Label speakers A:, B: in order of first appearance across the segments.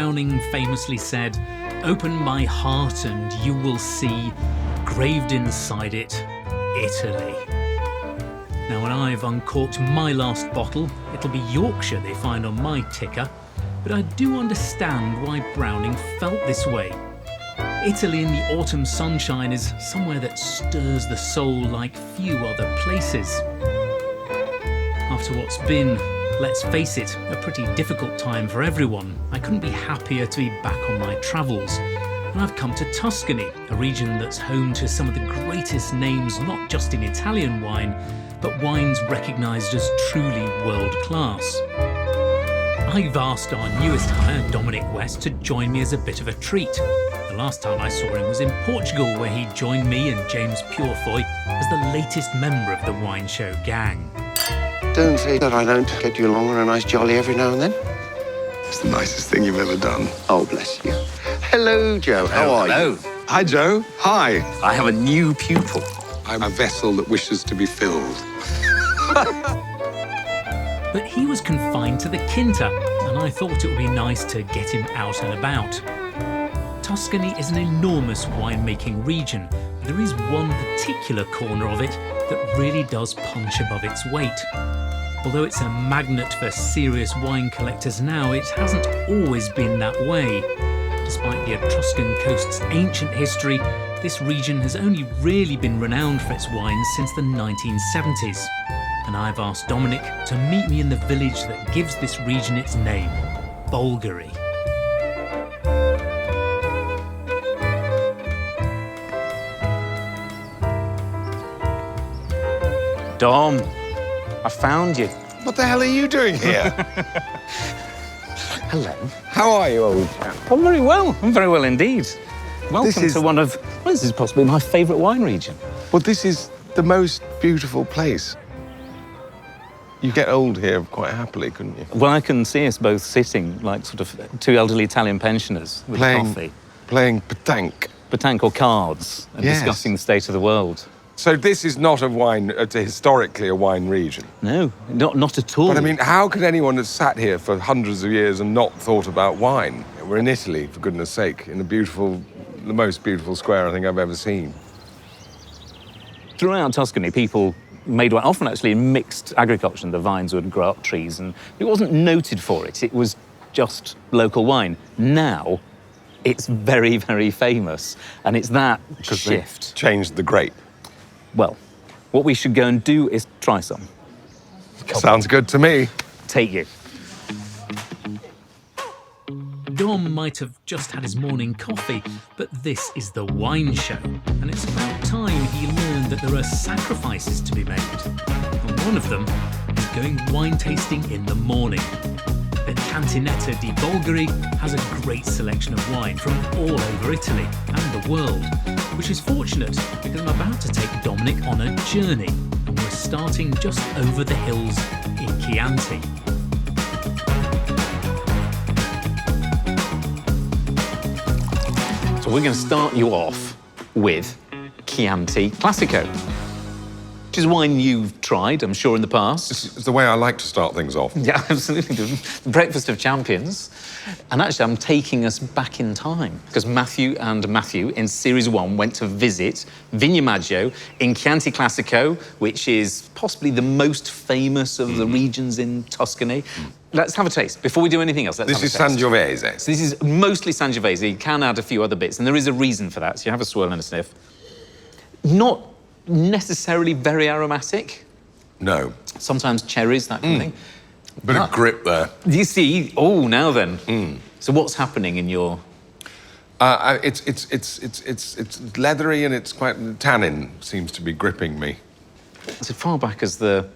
A: Browning famously said, "Open my heart and you will see, graved inside it, Italy." Now, when I've uncorked my last bottle, it'll be Yorkshire they find on my ticker, but I do understand why Browning felt this way. Italy in the autumn sunshine is somewhere that stirs the soul like few other places. After what's been, let's face it, a pretty difficult time for everyone, I couldn't be happier to be back on my travels. And I've come to Tuscany, a region that's home to some of the greatest names not just in Italian wine, but wines recognised as truly world-class. I've asked our newest hire, Dominic West, to join me as a bit of a treat. The last time I saw him was in Portugal, where he joined me and James Purefoy as the latest member of the wine show gang.
B: Don't say that I don't get you along on a nice jolly every now and then.
C: It's the nicest thing you've ever done.
B: Oh, bless you. Hello, Joe. How are you?
C: Hi, Joe. Hi.
D: I have a new pupil.
C: I'm a vessel that wishes to be filled.
A: But he was confined to the Quinta, and I thought it would be nice to get him out and about. Tuscany is an enormous winemaking region, but there is one particular corner of it that really does punch above its weight. Although it's a magnet for serious wine collectors now, it hasn't always been that way. Despite the Etruscan coast's ancient history, this region has only really been renowned for its wines since the 1970s. And I've asked Dominic to meet me in the village that gives this region its name, Bolgheri.
D: Dom, I found you.
C: What the hell are you doing here?
D: Hello.
C: How are you, old chap?
D: I'm very well. I'm very well indeed. Welcome
C: is-
D: to one of, well, this is possibly my favourite wine region.
C: Well, this is the most beautiful place. You get old here quite happily, couldn't you?
D: Well, I can see us both sitting like sort of two elderly Italian pensioners with coffee.
C: Playing
D: Petanque or cards and
C: Yes.
D: discussing the state of the world.
C: So this is not a wine, historically a wine region.
D: No, not at all.
C: But I mean, how could anyone have sat here for hundreds of years and not thought about wine? We're in Italy, for goodness sake, in the most beautiful square I think I've ever seen.
D: Throughout Tuscany, people made wine, often actually in mixed agriculture. The vines would grow up trees, and it wasn't noted for it. It was just local wine. Now, it's very, very famous, and it's that shift.
C: Changed the grape.
D: Well, what we should go and do is try some.
C: Sounds good to me.
D: Take you.
A: Dom might have just had his morning coffee, but this is the wine show, and it's about time he learned that there are sacrifices to be made. And one of them is going wine tasting in the morning. The Cantinetta di Bolgheri has a great selection of wine from all over Italy and the world, which is fortunate because I'm about to take Dominic on a journey, and we're starting just over the hills in Chianti.
D: So we're going to start you off with Chianti Classico, which is wine you've tried, I'm sure, in the past.
C: It's the way I like to start things off.
D: Yeah, absolutely. The breakfast of champions. And actually, I'm taking us back in time because Matthew in Series 1 went to visit Vigna Maggio in Chianti Classico, which is possibly the most famous of the regions in Tuscany. Let's have a taste. Before we do anything else, let's have a taste.
C: This is Sangiovese.
D: So this is mostly Sangiovese. You can add a few other bits, and there is a reason for that. So you have a swirl and a sniff. Not necessarily very aromatic.
C: No.
D: Sometimes cherries, that kind of thing.
C: Bit of grip there.
D: You see, oh, now then. So what's happening in your...
C: It's leathery and it's quite... The tannin seems to be gripping me.
D: So far back as the,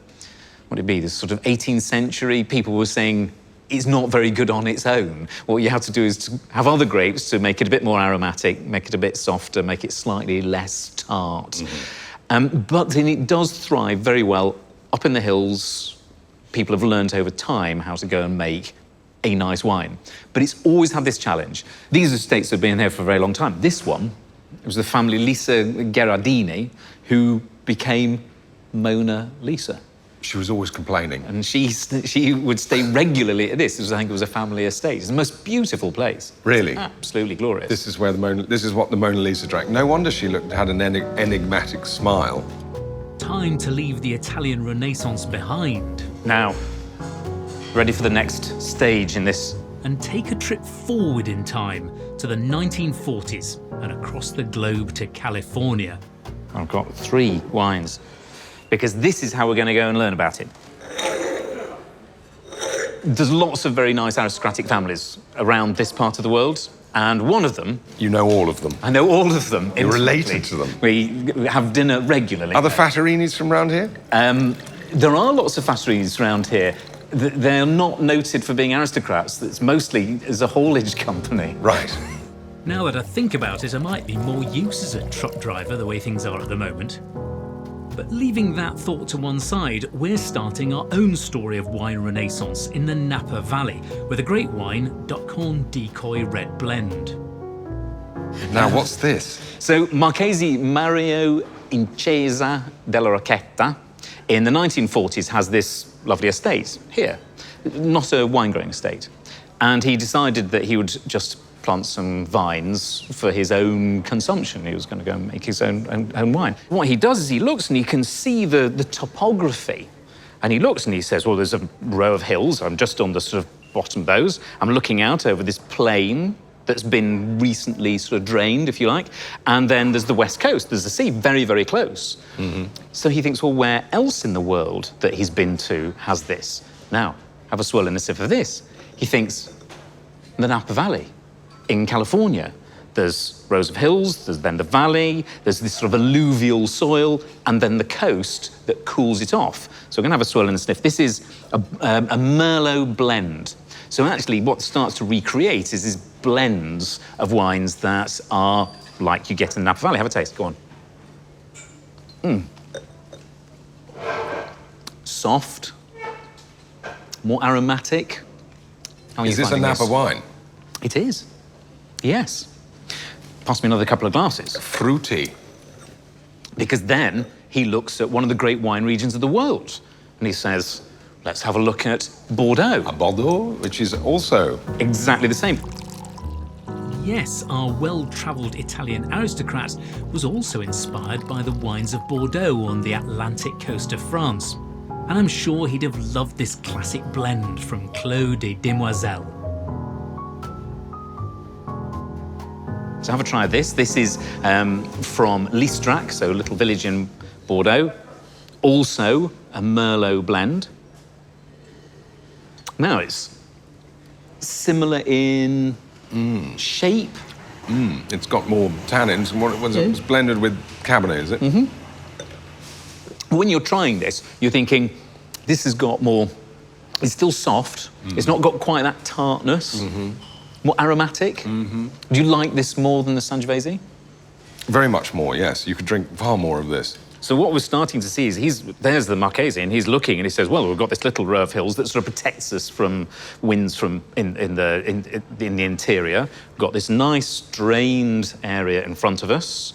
D: what would it be, the sort of 18th century, people were saying it's not very good on its own. What you have to do is to have other grapes to make it a bit more aromatic, make it a bit softer, make it slightly less tart. But then it does thrive very well up in the hills. People have learned over time how to go and make a nice wine. But it's always had this challenge. These estates have been here for a very long time. This one, it was the family Lisa Gherardini who became Mona Lisa.
C: She was always complaining.
D: And she would stay regularly at this. I think it was a family estate. It's the most beautiful place.
C: Really?
D: Absolutely glorious.
C: This is where this is what the Mona Lisa drank. No wonder she had an enigmatic smile.
A: Time to leave the Italian Renaissance behind.
D: Now, ready for the next stage in this?
A: And take a trip forward in time to the 1940s and across the globe to California.
D: I've got 3 wines, because this is how we're going to go and learn about it. There's lots of very nice aristocratic families around this part of the world, and one of them...
C: You know all of them.
D: I know all of them.
C: You're related to them.
D: We have dinner regularly.
C: Are the Fattorinis from around here?
D: There are lots of Fattorinis around here. They're not noted for being aristocrats. It's mostly as a haulage company.
C: Right.
A: Now that I think about it, I might be more use as a truck driver the way things are at the moment. But leaving that thought to one side, we're starting our own story of wine renaissance in the Napa Valley with a great wine, Duckhorn Decoy Red Blend.
C: Now, what's this?
D: So, Marchese Mario Incesa della Rocchetta in the 1940s has this lovely estate here, not a wine-growing estate. And he decided that he would just plant some vines for his own consumption. He was going to go and make his own wine. What he does is he looks and he can see the topography. And he looks and he says, well, there's a row of hills. I'm just on the sort of bottom of those. I'm looking out over this plain that's been recently sort of drained, if you like. And then there's the west coast. There's the sea very, very close. Mm-hmm. So he thinks, well, where else in the world that he's been to has this? Now, have a swirl and a sip of this. He thinks, the Napa Valley in California. There's rows of hills, there's then the valley, there's this sort of alluvial soil, and then the coast that cools it off. So we're going to have a swirl and a sniff. This is a Merlot blend. So actually what starts to recreate is these blends of wines that are like you get in the Napa Valley. Have a taste, go on. Soft, more aromatic.
C: Is this a Napa wine?
D: It is, yes. Pass me another couple of glasses.
C: Fruity.
D: Because then he looks at one of the great wine regions of the world and he says, let's have a look at Bordeaux.
C: A Bordeaux, which is also...
D: Exactly the same.
A: Yes, our well-travelled Italian aristocrat was also inspired by the wines of Bordeaux on the Atlantic coast of France. And I'm sure he'd have loved this classic blend from Clos des Demoiselles.
D: So have a try of this. This is from Listrac, so a little village in Bordeaux. Also a Merlot blend. Now it's similar in shape.
C: It's got more tannins and what it was, it was blended with Cabernet, is it?
D: Mm-hmm. When you're trying this, you're thinking, this has got more, it's still soft. It's not got quite that tartness. More aromatic. Do you like this more than the Sangiovese?
C: Very much more, yes. You could drink far more of this.
D: So what we're starting to see is there's the Marchese, and he's looking and he says, well, we've got this little row of hills that sort of protects us from winds from in the interior. We've got this nice drained area in front of us,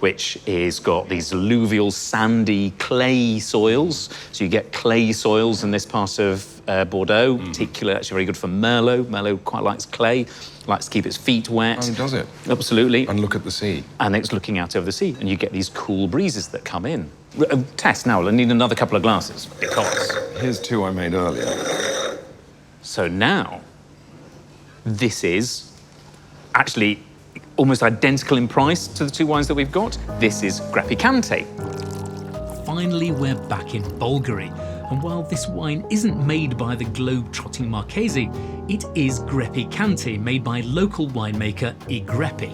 D: which is got these alluvial, sandy, clay soils. So you get clay soils in this part of Bordeaux, particularly actually very good for Merlot. Merlot quite likes clay, likes to keep its feet wet.
C: Oh, does it?
D: Absolutely.
C: And look at the sea.
D: And it's looking out over the sea, and you get these cool breezes that come in. Tess, now, I need another couple of glasses, because...
C: Here's 2 I made earlier.
D: So now, this is actually almost identical in price to the 2 wines that we've got. This is Grappi Chianti.
A: Finally, we're back in Bolgheri. And while this wine isn't made by the globe-trotting Marchese, it is Grappi Chianti, made by local winemaker I Grappi.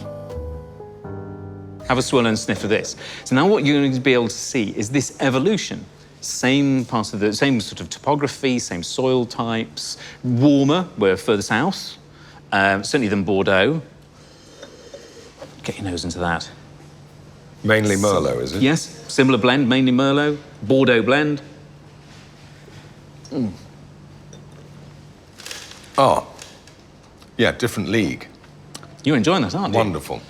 D: Have a swirl and a sniff of this. So now what you're going to be able to see is this evolution. Same part of the same sort of topography, same soil types, warmer, we're further south, certainly than Bordeaux. Get your nose into that.
C: Mainly Merlot, is it?
D: Yes, similar blend, mainly Merlot, Bordeaux blend.
C: Oh, yeah, different league.
D: You're enjoying that, aren't you?
C: Wonderful.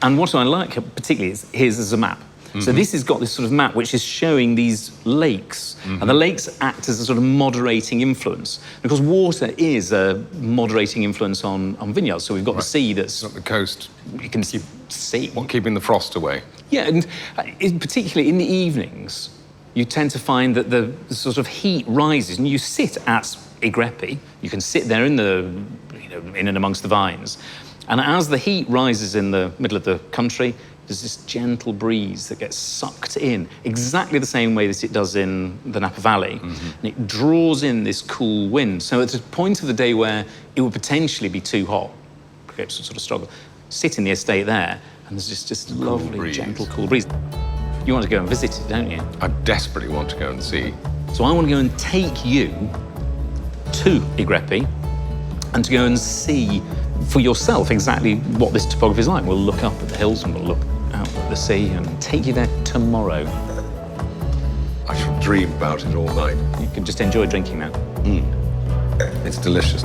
D: And what I like particularly is, here's a map. So this has got this sort of map which is showing these lakes, and the lakes act as a sort of moderating influence, because water is a moderating influence on vineyards. So we've got the sea that's...
C: Not the coast.
D: You can see.
C: What, keeping the frost away?
D: Yeah, and particularly in the evenings, you tend to find that the sort of heat rises, and you sit at Igrepi. You can sit there in in and amongst the vines, and as the heat rises in the middle of the country, there's this gentle breeze that gets sucked in, exactly the same way that it does in the Napa Valley, and it draws in this cool wind. So at a point of the day where it would potentially be too hot, grapes would sort of struggle. Sit in the estate there, and there's just lovely, gentle, cool breeze. You want to go and visit it, don't you?
C: I desperately want to go and see.
D: So I want to go and take you to Igrepi and to go and see for yourself exactly what this topography is like. We'll look up at the hills and we'll look out at the sea and take you there tomorrow.
C: I shall dream about it all night.
D: You can just enjoy drinking now.
C: It's delicious.